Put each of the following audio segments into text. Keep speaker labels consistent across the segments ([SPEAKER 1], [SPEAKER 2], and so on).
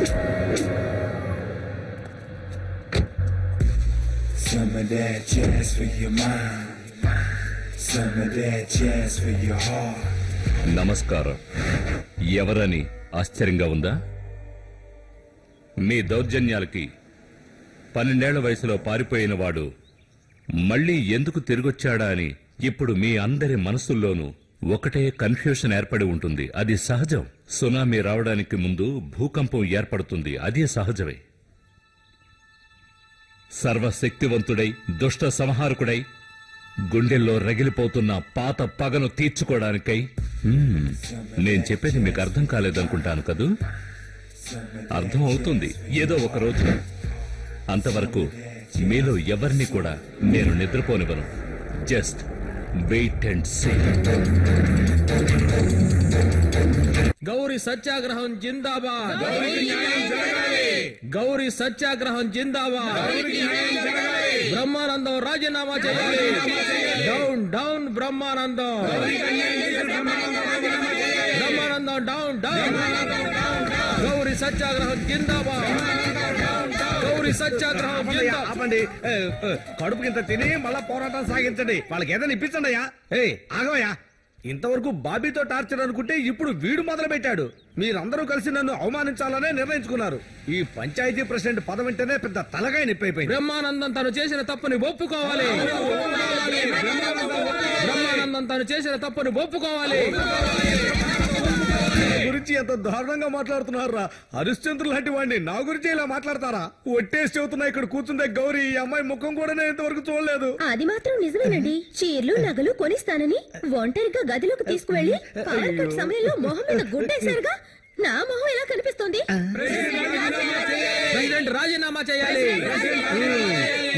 [SPEAKER 1] Some of that jazz for your mind, some of that jazz for your heart.
[SPEAKER 2] నమస్కారం. ఎవరని ఆశ్చర్యంగా ఉందా? మీ దౌర్జన్యాలకి 12 ఏళ్ల వయసులో పారిపోయిన వాడు మళ్లీ ఎందుకు తిరిగొచ్చాడా అని ఇప్పుడు మీ అందరి మనసుల్లోనూ ఒకటే కన్ఫ్యూషన్ ఏర్పడి ఉంటుంది. అది సహజం. సునామీ రావడానికి ముందు భూకంపం ఏర్పడుతుంది. అది సహజమే. సర్వశక్తివంతుడై దుష్ట సంహారకుడై గుండెల్లో రగిలిపోతున్న పాత పగను తీర్చుకోవడానికై నేను చెప్పేది మీకు అర్థం కాలేదనుకుంటాను కదూ? అర్థం అవుతుంది ఏదో ఒక రోజు. అంతవరకు మీలో ఎవరిని కూడా నేను నిద్రపోనివ్వను. Just wait and see.
[SPEAKER 3] Gauri Satyagraha జిందాబాద్. గౌరీ సత్యాగ్రహం జిందాబాద్. బ్రహ్మానందం రాజీనామా చేయాలి. Down down Brahmanandam. Brahmanandam down down. Gauri Satyagraha జిందాబాద్. గౌరీ సత్యాగ్రహం జిందాబాద్.
[SPEAKER 4] కడుపు కింద తిని మళ్ళా పోరాటం సాగించండి. వాళ్ళకి ఏదైనా ఇప్పించండి అయ్యా. ఆగవయ్యా. ఇంతవరకు బాబీతో టార్చర్ అనుకుంటే ఇప్పుడు వీడు మొదలు పెట్టాడు. మీరందరూ కలిసి నన్ను అవమానించాలనే నిర్ణయించుకున్నారు. ఈ పంచాయతీ ప్రెసిడెంట్ పదవింటేనే పెద్ద తలకాయ నిప్పైపోయింది.
[SPEAKER 3] బ్రహ్మానందం తను చేసిన తప్పుని ఒప్పుకోవాలి. బ్రహ్మానందం తను చేసిన తప్పుని ఒప్పుకోవాలి.
[SPEAKER 4] గురించి ఎంత దారుణంగా మాట్లాడుతున్నారా? హరిశ్చంద్రులు లాంటి వాడిని నా గురించి ఇలా మాట్లాడతారా? ఒట్టేసి చెబుతున్నా, ఇక్కడ కూర్చుందే గౌరీ ఈ అమ్మాయి ముఖం కూడా నేను ఇంతవరకు చూడలేదు.
[SPEAKER 5] అది మాత్రం నిజమేనండి. చీరలు నగలు కొనిస్తానని ఒంటరిగా గదిలోకి తీసుకువెళ్లి పవర్ కట్ సమయంలో మొహం మీద గుడ్డేశారుగా. నా మొహం ఎలా కనిపిస్తుంది?
[SPEAKER 3] ప్రెసిడెంట్ రాజీనామా చేయాలి.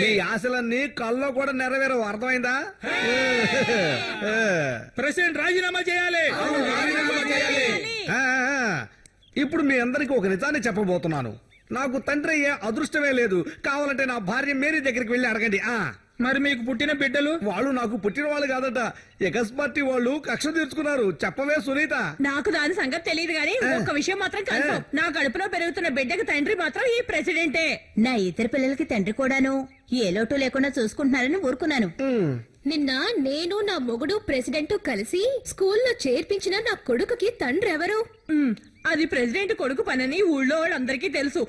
[SPEAKER 4] మీ ఆశలన్నీ కల్లో కూడా నెరవేరవు. అర్థమైందా?
[SPEAKER 3] ప్రెసిడెంట్ రాజీనామా చేయాలి.
[SPEAKER 4] ఇప్పుడు మీ అందరికీ ఒక నిజాన్ని చెప్పబోతున్నాను. నాకు తండ్రి అయ్యే అదృష్టమే లేదు. కావాలంటే నా భార్య మేరీ దగ్గరికి వెళ్ళి అడగండి.
[SPEAKER 3] మరి మీకు పుట్టిన బిడ్డలు?
[SPEAKER 4] వాళ్ళు నాకు పుట్టిన వాళ్ళు కాదట. ఎగస్ పార్టీ వాళ్ళు కక్ష తీర్చుకున్నారు. చెప్పవే సునీత.
[SPEAKER 6] నాకు దాని సంగతి తెలియదు గానీ ఒక విషయం మాత్రం కన్ఫర్మ్. నా కడుపులో పెరుగుతున్న బిడ్డకి తండ్రి మాత్రం ఈ ప్రెసిడెంటే.
[SPEAKER 5] నా ఇద్దరు పిల్లలకి తండ్రి కూడాను ఏ లోటు లేకుండా చూసుకుంటున్నారని ఊరుకున్నాను. నిన్న నేను నా మొగుడు ప్రెసిడెంట్ కలిసి స్కూల్లో చేర్పించిన నా కొడుకుకి తండ్రి ఎవరు?
[SPEAKER 6] అది ప్రెసిడెంట్ కొడుకు పనని ఊళ్ళో వాళ్ళందరికీ తెలుసు.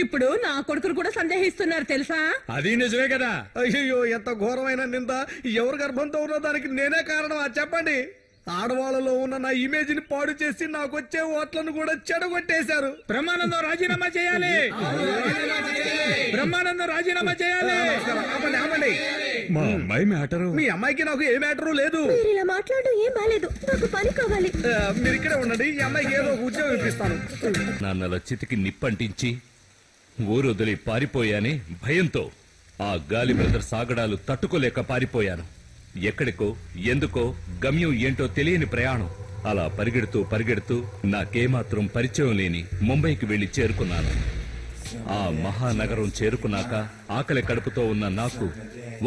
[SPEAKER 6] ఇప్పుడు నా కొడుకును కూడా సందేహిస్తున్నారు తెలుసా?
[SPEAKER 3] అది నిజమే కదా.
[SPEAKER 4] అయ్యో, ఎంత ఘోరమైన నింద. ఎవరు గర్భంతో ఉన్నో దానికి నేనే కారణమా? చెప్పండి. ఆడవాళ్ళలో ఉన్న నా ఇమేజ్ ని పాడు చేసి నాకు వచ్చే ఓట్లను కూడా చెడగొట్టేశారు.
[SPEAKER 3] బ్రహ్మానందం రాజీనామా చేయాలి. బ్రహ్మానందం రాజీనామా చేయాలి.
[SPEAKER 2] మా అమ్మాయి మ్యాటరు.
[SPEAKER 4] మీ అమ్మాయికి నాకు ఏ మ్యాటరు లేదు.
[SPEAKER 5] మీరు ఇలా మాట్లాడడం ఏం బాలేదు. నాకు పని కావాలి.
[SPEAKER 4] మీరు ఇక్కడే ఉండండి. ఈ అమ్మాయికి ఏదో ఒక ఉద్యోగం ఇప్పిస్తాను.
[SPEAKER 2] నాన్నల చితికి నిప్పంటించి ఊరొదిలి పారిపోయానే భయంతో. ఆ గాలి బ్రదర్ సాగడాలు తట్టుకోలేక పారిపోయాను. ఎక్కడికో ఎందుకో గమ్యం ఏంటో తెలియని ప్రయాణం. అలా పరిగెడుతూ పరిగెడుతూ నాకేమాత్రం పరిచయం లేని ముంబైకి వెళ్లి చేరుకున్నాను. ఆ మహానగరం చేరుకున్నాక ఆకలి కడుపుతో ఉన్న నాకు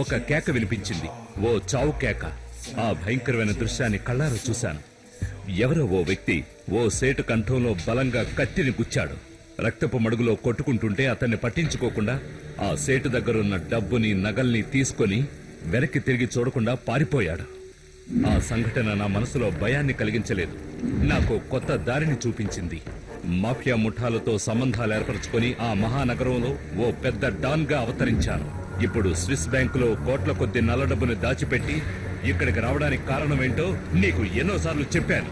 [SPEAKER 2] ఒక కేక వినిపించింది. ఓ చావు కేక. ఆ భయంకరమైన దృశ్యాన్ని కళ్ళారా చూశాను. ఎవరో ఓ వ్యక్తి ఓ సేటు కంఠంలో బలంగా కత్తిని గుచ్చాడు. రక్తపు మడుగులో కొట్టుకుంటుంటే అతన్ని పట్టించుకోకుండా ఆ సేటు దగ్గరున్న డబ్బుని నగల్ని తీసుకుని వెనక్కి తిరిగి చూడకుండా పారిపోయాడు. ఆ సంఘటన నా మనసులో భయాన్ని కలిగించలేదు. నాకు కొత్త దారిని చూపించింది. మాఫియా ముఠాలతో సంబంధాలు ఏర్పరచుకుని ఆ మహానగరంలో ఓ పెద్ద డాన్ గా అవతరించాను. ఇప్పుడు స్విస్ బ్యాంకులో కోట్ల కొద్ది నల్ల డబ్బును దాచిపెట్టి ఇక్కడికి రావడానికి కారణమేంటో నీకు ఎన్నోసార్లు చెప్పాను.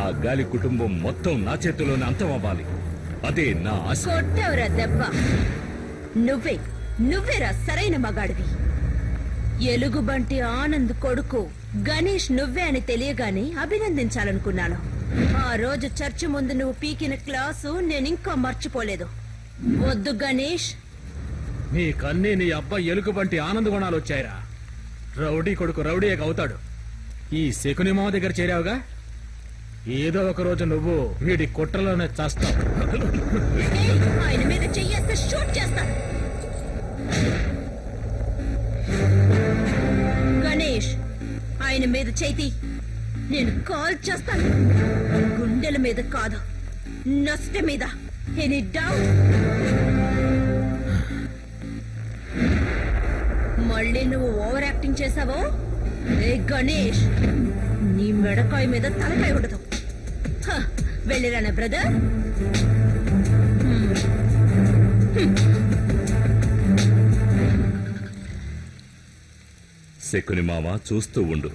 [SPEAKER 2] ఆ గాలి కుటుంబం మొత్తం నా చేతిలోనే అంతమవ్వాలి. అదే నా ఆశ.
[SPEAKER 5] కొట్టవరా దెబ్బ. నువ్వేరా సరైన మగాడివి. ఎలుగుబంటి ఆనంద్ కొడుకు గణేష్ నువ్వే అని తెలియగానే అభినందించాలనుకున్నాను. ఆ రోజు చర్చి ముందు నువ్వు పీకిన క్లాసు నేనింకా మర్చిపోలేదు. వద్దు గణేష్.
[SPEAKER 3] నీకన్నీ నీ అబ్బాయి ఎలుగుబంటి ఆనంద గుణాలు వచ్చాయిరా. రౌడీ కొడుకు రౌడీయే అవుతాడు. ఈ శకుని మామ దగ్గర చేరావుగా, ఏదో ఒక రోజు నువ్వు వీడి కుట్రలోనే చేస్తావు.
[SPEAKER 5] ఆయన మీద చెయ్యేస్తే షూట్ చేస్తాను. గణేష్, ఆయన మీద చేతి నేను కాల్ చేస్తాను. గుండెల మీద కాదు, నొస్ట మీద. Any doubt? మళ్ళీ నువ్వు ఓవర్ యాక్టింగ్ చేసావో ఏ గణేష్, నీ మెడకాయ మీద తలకాయ ఉండదు. వెళ్ళిరానా బ్రదర్?
[SPEAKER 2] శకుని మామ చూస్తూ ఉండు.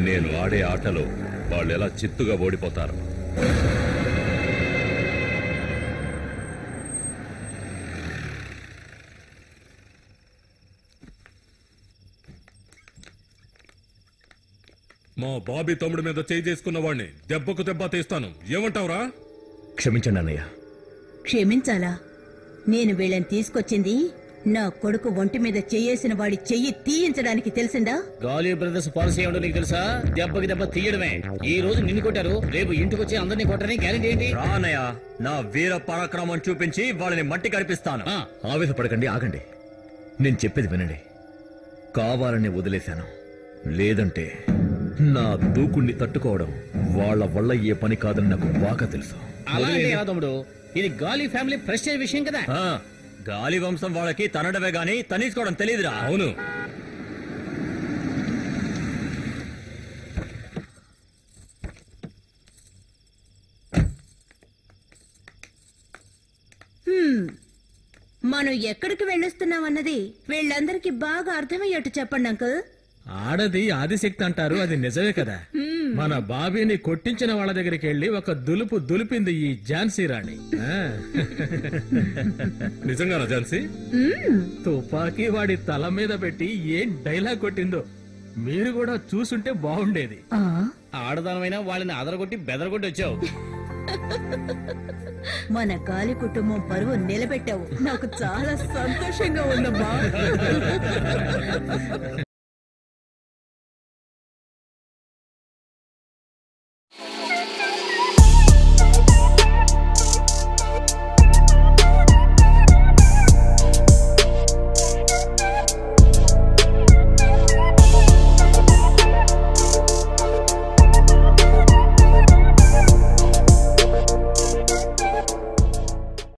[SPEAKER 2] నేను ఆడే ఆటలో వాళ్ళెలా చిత్తుగా ఓడిపోతారు.
[SPEAKER 7] మా బాబీ తమ్ముడి మీద చేయి చేసుకున్న వాడిని దెబ్బకు దెబ్బ తీస్తాను. ఏమంటావురా?
[SPEAKER 3] క్షమించండి అన్నయ్య.
[SPEAKER 5] క్షమించాలా? నేను వీళ్ళని తీసుకొచ్చింది నా కొడుకు ఒంటి మీద చెయ్యేసిన వాడి చెయ్యి తీయించడానికి, తెలిసిందా?
[SPEAKER 3] గాలి బ్రదర్స్ పాలసీ ఏమిటో నీకు తెలుసా? దెబ్బకి దెబ్బ తీయడమే. ఈ రోజు నిన్ను కొట్టారు, రేపు ఇంటికి వచ్చి అందరినీ కొట్టని గ్యారెంటీ ఏంటి?
[SPEAKER 8] రానయ్య, నా వీర పరాక్రమం చూపించి వాళ్ళని మట్టి కనిపిస్తాను.
[SPEAKER 3] ఆవేశపడకండి, ఆగండి. నేను చెప్పేది వినండి. కావాలని వదిలేశాను, లేదంటే నా దూకుణ్ణి తట్టుకోవడం వాళ్ళ వల్ల ఏ పని కాదని నాకు బాగా తెలుసు. తమ్ముడు, ఇది గాలి ఫ్యామిలీ ప్రెస్టేజ్ విషయం కదా.
[SPEAKER 8] గాలి వంశం వాళ్ళకి తనడమే గాని తనీసుకోవడం తెలియదురా.
[SPEAKER 7] అవును.
[SPEAKER 5] మనం ఎక్కడికి వెళ్ళొస్తున్నామన్నది వీళ్ళందరికీ బాగా అర్థమయ్యేట్టు చెప్పండి అంకుల్.
[SPEAKER 3] ఆడది ఆదిశక్తి అంటారు, అది నిజమే కదా. మన బాబీని కొట్టించిన వాళ్ళ దగ్గరికి వెళ్లి ఒక దులుపు దులిపింది ఈ ఝాన్సీ రాణి.
[SPEAKER 7] నిజంగానా ఝాన్సీ?
[SPEAKER 3] తుపాకీ వాడి తల మీద పెట్టి ఏం డైలాగ్ కొట్టిందో మీరు కూడా చూసుంటే బాగుండేది. ఆడదానమైనా వాళ్ళని అదరగొట్టి బెదరగొట్టి వచ్చావు.
[SPEAKER 5] మన గాలి కుటుంబం పరువు నిలబెట్టావు. నాకు చాలా సంతోషంగా ఉందమ్మా.